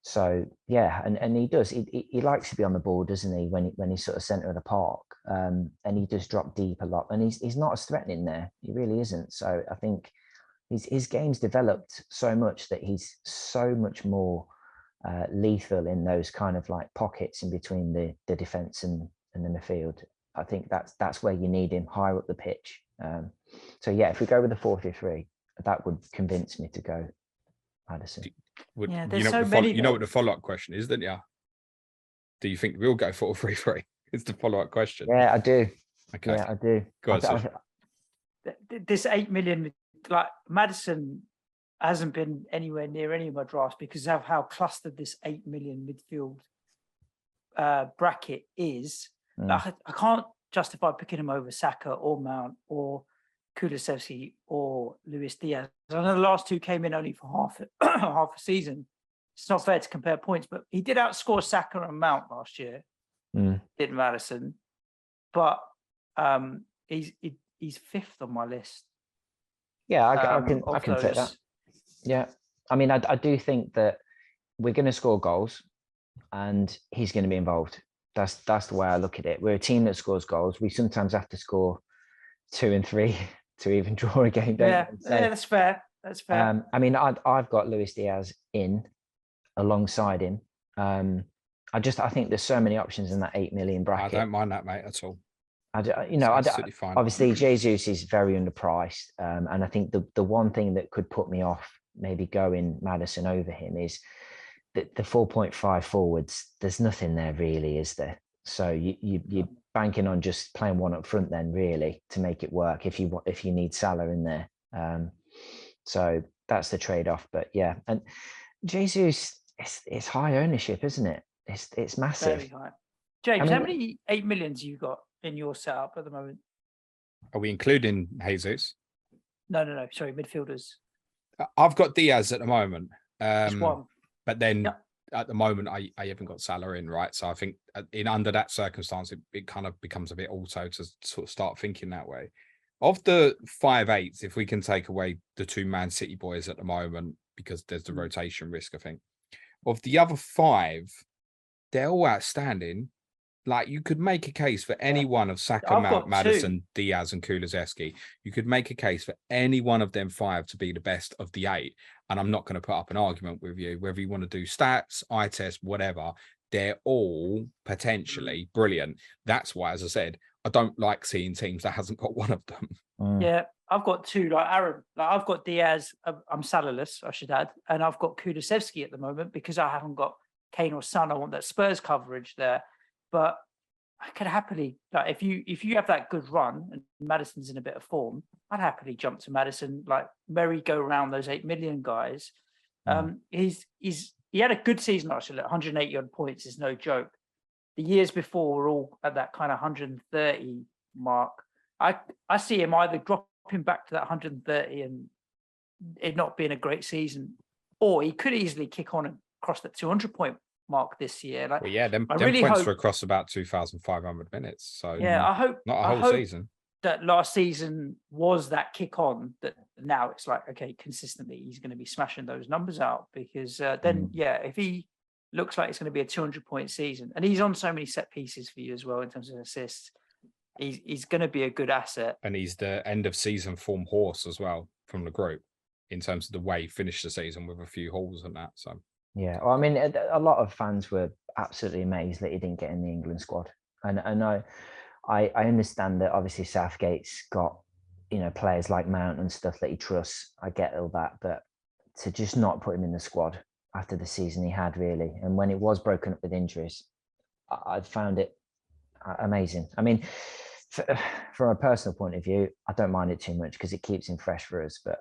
Speaker 3: So yeah, and he does. He likes to be on the ball, doesn't he? When he's sort of centre of the park, and he does drop deep a lot. And he's not as threatening there. He really isn't. So I think his game's developed so much that he's so much more lethal in those kind of like pockets in between the defence and the midfield. I think that's where you need him, higher up the pitch. So yeah, if we go with the 4-3-3, that would convince me to go Maddison.
Speaker 2: You know what the follow-up question is, don't you? Do you think we'll go 4-3-3? It's the follow-up question.
Speaker 3: Yeah, I do.
Speaker 2: Okay.
Speaker 3: Yeah, I do.
Speaker 2: Go on,
Speaker 1: this 8 million, like Maddison hasn't been anywhere near any of my drafts because of how clustered this 8 million midfield bracket is. Like, I can't justify picking him over Saka or Mount or Kulusevski or Luis Diaz. I know the last two came in only for half a season. It's not fair to compare points, but he did outscore Saka and Mount last year. Did Maddison, but he's fifth on my list.
Speaker 3: Yeah, I can take that. Yeah, I mean, I do think that we're going to score goals, and he's going to be involved. That's the way I look at it. We're a team that scores goals. We sometimes have to score 2 and 3 to even draw a game.
Speaker 1: Yeah, that's fair. That's fair.
Speaker 3: I mean, I've got Luis Diaz in alongside him. I think there's so many options in that 8 million bracket.
Speaker 2: I don't mind that, mate, at all.
Speaker 3: Fine. Obviously, Jesus is very underpriced, and I think the one thing that could put me off maybe going Maddison over him is that the 4.5 forwards. There's nothing there really, is there? So you're banking on just playing one up front then, really, to make it work if you need Salah in there. So that's the trade-off. But yeah, and Jesus, it's high ownership, isn't it? It's massive.
Speaker 1: Very high. James, how many 8 millions you got in your setup at the moment?
Speaker 2: Are we including Jesus?
Speaker 1: No. Sorry, midfielders.
Speaker 2: I've got Diaz at the moment.
Speaker 1: Just one.
Speaker 2: But then at the moment, I haven't got Salah in, right? So I think under that circumstance, it kind of becomes a bit auto to sort of start thinking that way. Of the 5/8s, if we can take away the 2 Man City boys at the moment, because there's the rotation risk, I think. Of the other 5, they're all outstanding. Like, you could make a case for any one of Saka, Mount, Maddison, Diaz, and Kulusevski. You could make a case for any one of them 5 to be the best of the 8. And I'm not going to put up an argument with you, whether you want to do stats, eye test, whatever. They're all potentially brilliant. That's why, as I said, I don't like seeing teams that hasn't got one of them.
Speaker 1: Yeah, I've got 2, like Aaron. Like, I've got Diaz. I'm Salahless, I should add, and I've got Kulusevski at the moment because I haven't got Kane or Son. I want that Spurs coverage there. But I could happily, like, if you have that good run and Maddison's in a bit of form, I'd happily jump to Maddison, like merry go around those 8 million guys. He had a good season last year. Like 180 odd points is no joke. The years before were all at that kind of 130 mark. I see him either dropping back to that 130 and it not being a great season, or he could easily kick on and cross that 200 point mark this year. Like,
Speaker 2: well, yeah, them
Speaker 1: really
Speaker 2: points were across about 2,500 minutes. So
Speaker 1: yeah, I hope
Speaker 2: not a whole season.
Speaker 1: That last season was that kick on. That now it's like, okay, consistently he's going to be smashing those numbers out, because then if he looks like it's going to be a 200 point season, and he's on so many set pieces for you as well in terms of assists, he's going to be a good asset.
Speaker 2: And he's the end of season form horse as well from the group in terms of the way he finished the season with a few hauls and that. So. Yeah,
Speaker 3: well, I mean, a lot of fans were absolutely amazed that he didn't get in the England squad, and I understand that obviously Southgate's got, players like Mount and stuff that he trusts. I get all that, but to just not put him in the squad after the season he had, really, and when it was broken up with injuries, I found it amazing. I mean, from a personal point of view, I don't mind it too much because it keeps him fresh for us, but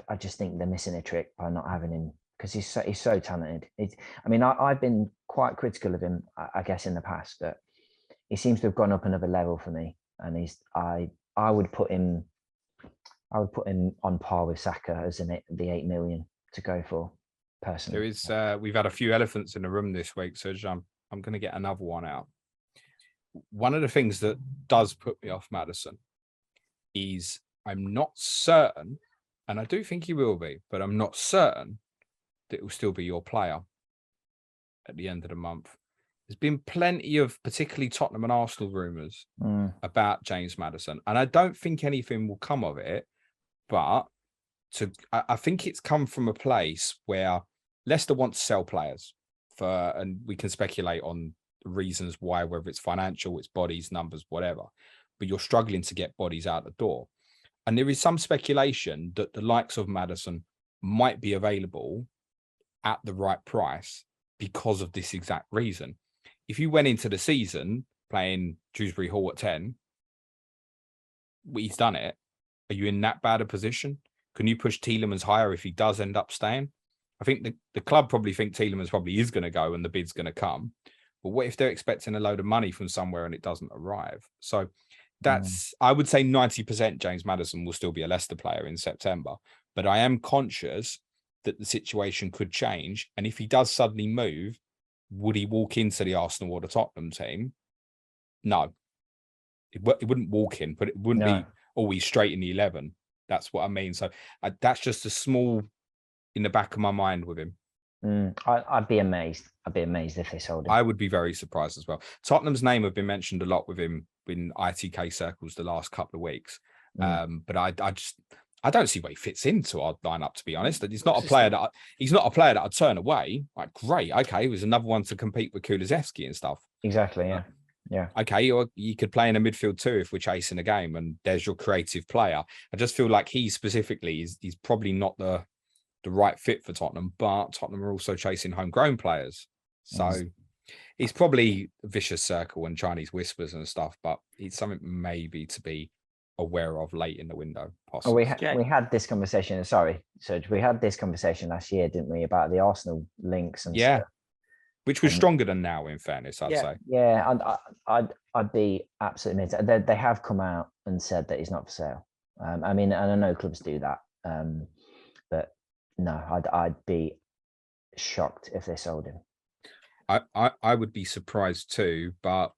Speaker 3: I just think they're missing a trick by not having him because he's so talented. I mean, I've been quite critical of him, I guess, in the past, but he seems to have gone up another level for me. And I would put him on par with Saka as the 8 million to go for, personally.
Speaker 2: There is we've had a few elephants in the room this week, so I'm going to get another one out. One of the things that does put me off Maddison is I'm not certain, and I do think he will be, but I'm not certain that it will still be your player at the end of the month. There's been plenty of particularly Tottenham and Arsenal rumours about James Maddison, and I don't think anything will come of it, but I think it's come from a place where Leicester want to sell players and we can speculate on the reasons why, whether it's financial, it's bodies, numbers, whatever, but you're struggling to get bodies out the door. And there is some speculation that the likes of Maddison might be available at the right price because of this exact reason. If you went into the season playing Dewsbury-Hall at 10, he's done it. Are you in that bad a position? Can you push Tielemans higher if he does end up staying? I think the club probably think Tielemans probably is going to go and the bid's going to come. But what if they're expecting a load of money from somewhere and it doesn't arrive? So that's, I would say 90% James Maddison will still be a Leicester player in September. But I am conscious that the situation could change. And if he does suddenly move, would he walk into the Arsenal or the Tottenham team? No. It wouldn't walk in, but it wouldn't be always straight in the 11. That's what I mean. So that's just a small in the back of my mind with him.
Speaker 3: I'd be amazed. I'd be amazed if they sold him.
Speaker 2: I would be very surprised as well. Tottenham's name have been mentioned a lot with him in ITK circles the last couple of weeks. But I don't see where he fits into our lineup, to be honest. He's not a player that I'd turn away. Like, great, okay, he was another one to compete with Kulusevski and stuff.
Speaker 3: Exactly, yeah. Yeah.
Speaker 2: Okay, or you could play in a midfield too if we're chasing a game, and there's your creative player. I just feel like he specifically he's probably not the right fit for Tottenham, but Tottenham are also chasing homegrown players. So it's probably a vicious circle and Chinese whispers and stuff, but it's something maybe to be aware of late in the window. Possibly.
Speaker 3: We had this conversation. Sorry, Suj, we had this conversation last year, didn't we, about the Arsenal links and stuff.
Speaker 2: Which was stronger than now, in fairness, I'd say.
Speaker 3: Yeah, I'd be absolutely amazed. They have come out and said that he's not for sale. I mean, and I know clubs do that, but no, I'd be shocked if they sold him.
Speaker 2: I would be surprised too, but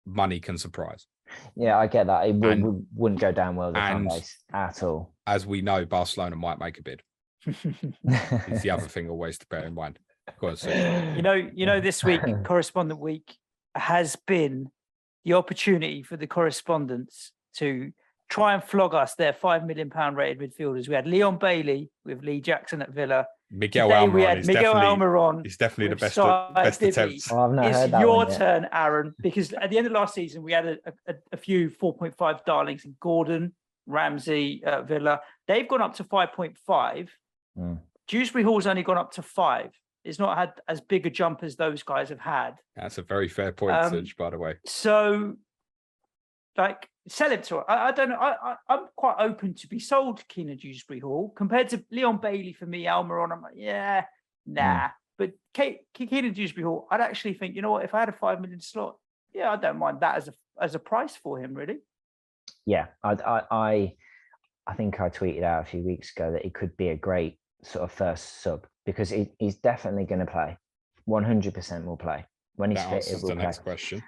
Speaker 2: money can surprise.
Speaker 3: Yeah, I get that. It wouldn't go down well with the fan base at all.
Speaker 2: As we know, Barcelona might make a bid. It's the other thing always to bear in mind. Of course.
Speaker 1: You know, this week, Correspondent Week has been the opportunity for the correspondents to try and flog us their £5 million rated midfielders. We had Leon Bailey with Lee Jackson at Villa.
Speaker 2: Miguel Almiron.
Speaker 1: He's
Speaker 2: definitely the best attempt.
Speaker 3: Oh, I've not heard that
Speaker 1: your
Speaker 3: one yet.
Speaker 1: turn, Aaron, because at the end of last season, we had a few 4.5 darlings in Gordon, Ramsey, Villa. They've gone up to 5.5. Dewsbury-Hall's only gone up to 5. It's not had as big a jump as those guys have had.
Speaker 2: That's a very fair point, Suj, by the way.
Speaker 1: So, like, sell him to. I don't know. I'm quite open to be sold Kiernan Dewsbury-Hall compared to Leon Bailey. For me, Almiron, I'm like, nah. But Kiernan Dewsbury-Hall, I'd actually think, you know what? If I had a $5 million slot, I don't mind that as a price for him, really.
Speaker 3: Yeah, I think I tweeted out a few weeks ago that he could be a great sort of first sub, because he's definitely going to play. 100% will play when he's fit. It will
Speaker 2: the
Speaker 3: play.
Speaker 2: next question.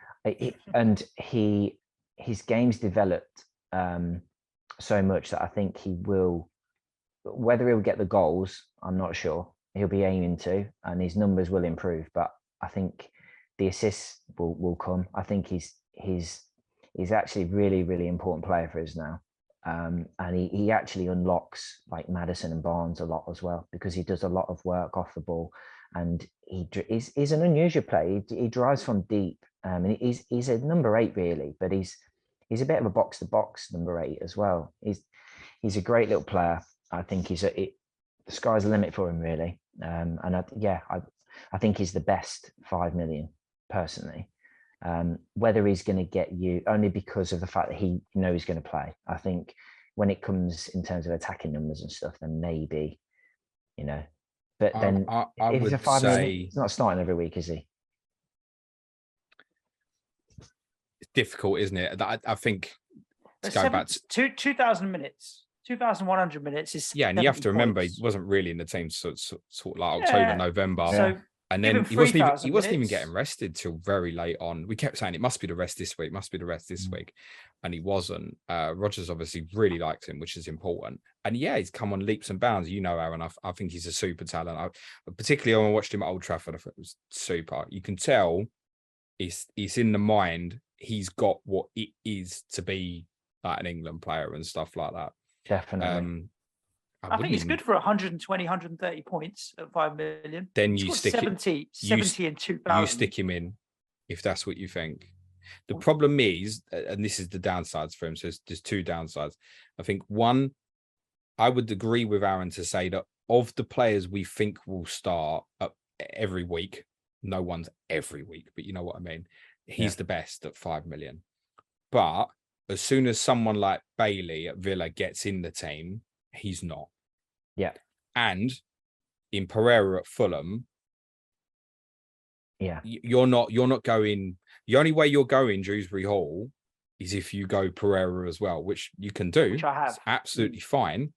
Speaker 3: And his game's developed so much that I think he will. Whether he'll get the goals, I'm not sure. He'll be aiming to, and his numbers will improve. But I think the assists will come. I think he's actually really, really important player for us now. And he actually unlocks like Maddison and Barnes a lot as well, because he does a lot of work off the ball, and he's an unusual player. He drives from deep. And he's a number 8 really, but he's a bit of a box to box number 8 as well. He's a great little player. I think the sky's the limit for him really. And I think he's the best 5 million personally. Whether he's going to get you only because of the fact that he knows he's going to play. I think when it comes in terms of attacking numbers and stuff, then maybe, But then
Speaker 2: I
Speaker 3: if he's
Speaker 2: would
Speaker 3: a 5 million,
Speaker 2: say
Speaker 3: he's not starting every week, is he?
Speaker 2: it's difficult, isn't it? I think to
Speaker 1: There's
Speaker 2: go back to
Speaker 1: 2,000 minutes, 2,100 minutes is
Speaker 2: yeah, and you have
Speaker 1: 70
Speaker 2: to remember he
Speaker 1: points.
Speaker 2: wasn't really in the team sort like October,
Speaker 1: Yeah.
Speaker 2: November.
Speaker 1: So
Speaker 2: And
Speaker 1: give
Speaker 2: then
Speaker 1: him
Speaker 2: he wasn't
Speaker 1: 3,000
Speaker 2: even
Speaker 1: minutes.
Speaker 2: getting rested till very late on. We kept saying it must be the rest this week, must be the rest this week. And he wasn't. Rodgers obviously really liked him, which is important. And yeah, he's come on leaps and bounds. You know, Aaron, I think he's a super talent. Particularly when I watched him at Old Trafford, I thought it was super. You can tell it's in the mind. He's got what it is to be like an England player and stuff like that.
Speaker 3: Definitely.
Speaker 1: I think he's good for 120, 130 points at 5 million.
Speaker 2: Then
Speaker 1: He's
Speaker 2: you
Speaker 1: got
Speaker 2: stick
Speaker 1: 70 and 2,000.
Speaker 2: You stick him in if that's what you think. The problem is, and this is the downsides for him. So there's two downsides. I think one, I would agree with Aaron to say that of the players we think will start every week, no one's every week, but you know what I mean. He's the best at 5 million. But as soon as someone like Bailey at Villa gets in the team, he's not.
Speaker 3: Yeah.
Speaker 2: And in Pereira at Fulham, you're not going. The only way you're going Dewsbury-Hall is if you go Pereira as well, which you can do.
Speaker 1: Which I have.
Speaker 2: It's absolutely fine.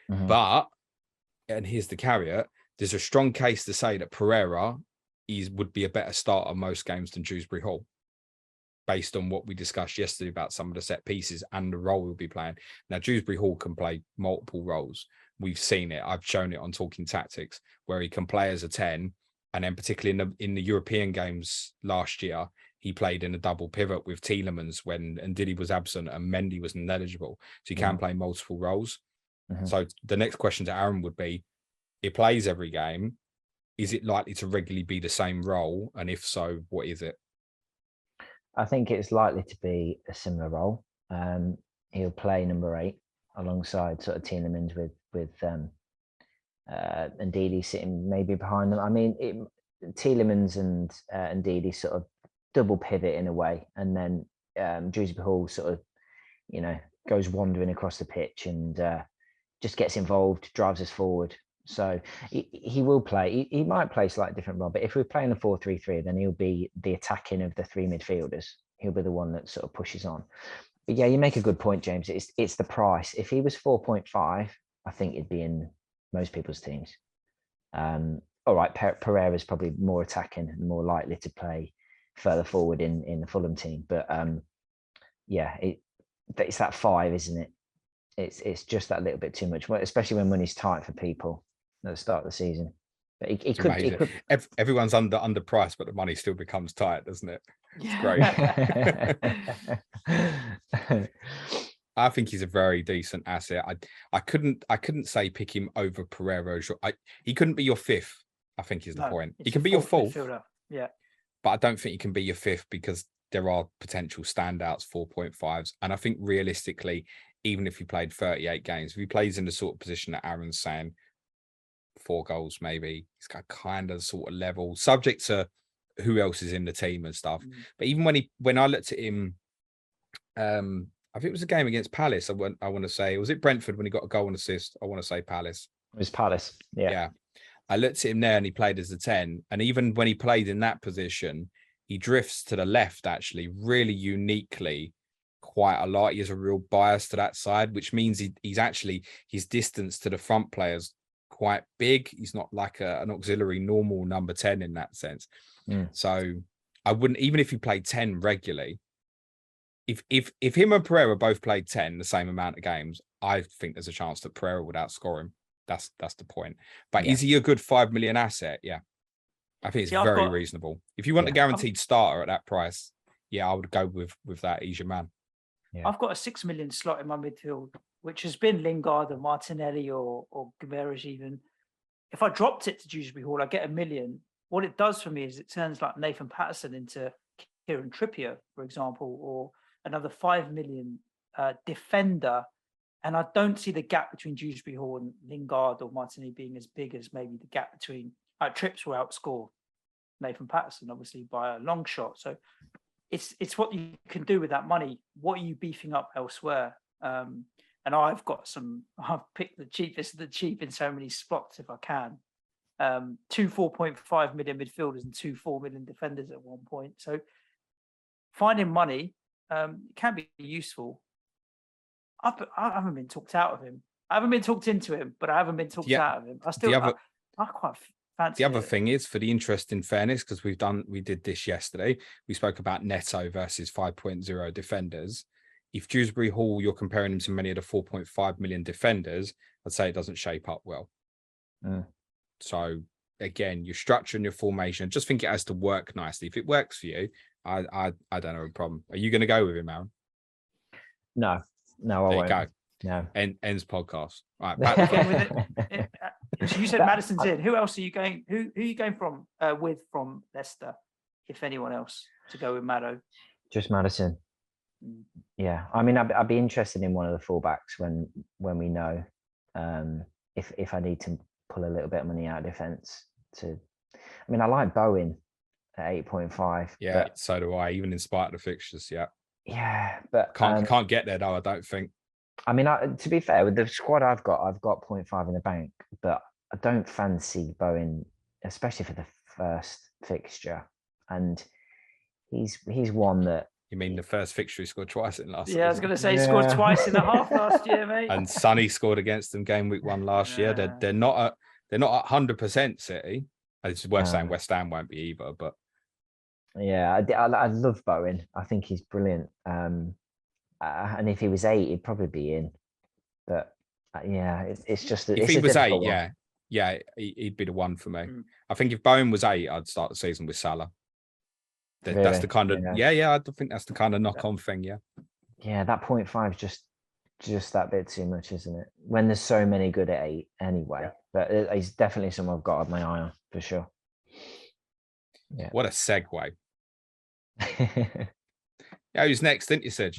Speaker 2: But, and here's the caveat, there's a strong case to say that Pereira would be a better starter most games than Dewsbury-Hall, based on what we discussed yesterday about some of the set pieces and the role he'll be playing. Now, Dewsbury-Hall can play multiple roles. We've seen it. I've shown it on Talking Tactics, where he can play as a 10. And then particularly in the European games last year, he played in a double pivot with Tielemans when Ndidi was absent and Mendy was ineligible. So he can play multiple roles. So the next question to Aaron would be, he plays every game. Is it likely to regularly be the same role? And if so, what is it?
Speaker 3: I think it's likely to be a similar role. He'll play number 8 alongside sort of Tielemans with Ndidi sitting maybe behind them. I mean, Tielemans and Ndidi sort of double pivot in a way, and then Dewsbury-Hall sort of, goes wandering across the pitch and just gets involved, drives us forward. So he will play. He might play slightly different role, but if we're playing a 4-3-3, then he'll be the attacking of the 3 midfielders. He'll be the one that sort of pushes on. But yeah, you make a good point, James. It's the price. If he was 4.5, I think it'd be in most people's teams. All right, Pereira's probably more attacking and more likely to play further forward in the Fulham team. But it's that 5, isn't it? It's just that little bit too much, especially when money's tight for people at the start of the season. But it could.
Speaker 2: Everyone's underpriced, but the money still becomes tight, doesn't it? It's great. I think he's a very decent asset. I couldn't say pick him over Pereira. He couldn't be your 5th, I think is the point. He can be your 4th.
Speaker 1: Midfielder. Yeah.
Speaker 2: But I don't think he can be your 5th because there are potential standouts 4.5s. And I think realistically, even if he played 38 games, if he plays in the sort of position that Aaron's saying, 4 goals maybe, he's got kind of sort of level, subject to who else is in the team and stuff. But even when I looked at him, I think it was a game against Palace. I want to say, was it Brentford when he got a goal and assist? I want to say Palace.
Speaker 3: It was Palace. Yeah.
Speaker 2: I looked at him there and he played as a 10. And even when he played in that position, he drifts to the left, actually, really uniquely quite a lot. He has a real bias to that side, which means he's actually, his distance to the front players quite big. He's not like an auxiliary normal number 10 in that sense. So I wouldn't, even if he played 10 regularly, if him and Pereira both played 10 the same amount of games, I think there's a chance that Pereira would outscore him. That's the point. But is he a good 5 million asset? Yeah. I think it's very reasonable. If you want a guaranteed starter at that price, I would go with that. He's your man.
Speaker 1: Yeah. I've got a 6 million slot in my midfield, which has been Lingard or Martinelli or Guimaraes even. If I dropped it to Dewsbury-Hall, I get $1 million. What it does for me is it turns like Nathan Patterson into Kieran Trippier, for example, or another 5 million defender. And I don't see the gap between Dewsbury-Hall and Lingard or Martinelli being as big as maybe the gap between Trips will outscore Nathan Patterson, obviously, by a long shot. So it's what you can do with that money. What are you beefing up elsewhere? And I've picked the cheapest of the cheap in so many spots if I can. two 4.5 million midfielders and two 4 million defenders at one point. So finding money can be useful. I haven't been talked out of him. I haven't been talked into him, but I haven't been talked out of him. I quite fancy
Speaker 2: the other
Speaker 1: it.
Speaker 2: thing is, for the interest in fairness, because we did this yesterday. We spoke about Neto versus 5.0 defenders. If Dewsbury-Hall, you're comparing him to many of the 4.5 million defenders, I'd say it doesn't shape up well. So again, you're structuring your formation. Just think it has to work nicely. If it works for you, I don't have a problem. Are you going to go with him, Aaron?
Speaker 3: No, I won't.
Speaker 2: Go.
Speaker 3: No.
Speaker 2: Ends podcast. Right.
Speaker 1: So you said Maddison's in. Who else are you going? Who are you going from from Leicester, if anyone else, to go with Maddo?
Speaker 3: Just Maddison. Yeah, I mean, I'd be interested in one of the fullbacks when we know if I need to pull a little bit of money out of defence. I mean, I like Bowen at 8.5.
Speaker 2: Yeah, but so do I. Even in spite of the fixtures, yeah.
Speaker 3: Yeah, but
Speaker 2: can't get there though. I don't think.
Speaker 3: I mean, to be fair, with the squad I've got 0.5 in the bank, but I don't fancy Bowen, especially for the first fixture. And he's one that.
Speaker 2: You mean the first fixture he scored twice in last?
Speaker 1: Yeah, I was going to say he scored twice in the half last year, mate.
Speaker 2: And Sonny scored against them game week 1 last year. They're not at 100% City. It's worth saying West Ham won't be either, but.
Speaker 3: Yeah, I love Bowen. I think he's brilliant. And if he was 8, he'd probably be in. But yeah, it's just
Speaker 2: if he was 8, yeah, he'd be the one for me. I think if Bowen was 8, I'd start the season with Salah.
Speaker 3: Really?
Speaker 2: That's the kind of I think that's the kind of knock-on thing.
Speaker 3: Yeah, that 0.5 is just that bit too much, isn't it? When there's so many good at 8 anyway. But it's definitely someone I've got my eye on for sure. Yeah.
Speaker 2: What a segue. Yeah, who's next, didn't you, Suj?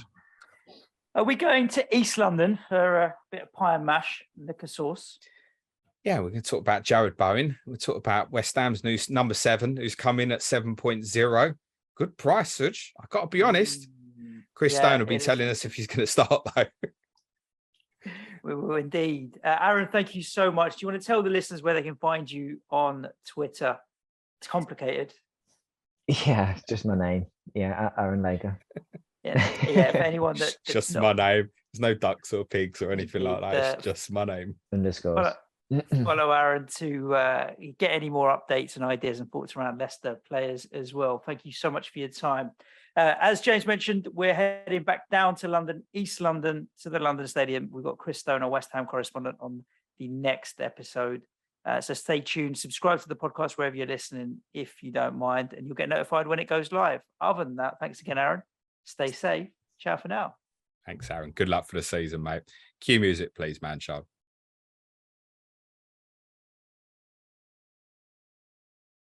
Speaker 1: Are we going to East London for a bit of pie and mash, liquor sauce?
Speaker 2: Yeah, we're going to talk about Jared Bowen. We'll talk about West Ham's new number 7, who's come in at 7.0. Good price, Suj. I've got to be honest. Chris Stone will be telling us if he's going to start, though.
Speaker 1: We will indeed. Aaron, thank you so much. Do you want to tell the listeners where they can find you on Twitter? It's complicated.
Speaker 3: Yeah, just my name. Yeah, Aaron Lagor.
Speaker 1: Yeah, if anyone that's
Speaker 2: just my name. There's no ducks or pigs or anything like that. It's just my name.
Speaker 3: Underscores.
Speaker 1: Follow Aaron to get any more updates and ideas and thoughts around Leicester players as well. Thank you so much for your time. As James mentioned, we're heading back down to London, East London, to the London Stadium. We've got Chris Stone, our West Ham correspondent, on the next episode. So stay tuned, subscribe to the podcast wherever you're listening, if you don't mind, and you'll get notified when it goes live. Other than that, thanks again, Aaron. Stay safe. Ciao for now.
Speaker 2: Thanks, Aaron. Good luck for the season, mate. Cue music, please, man, Charles.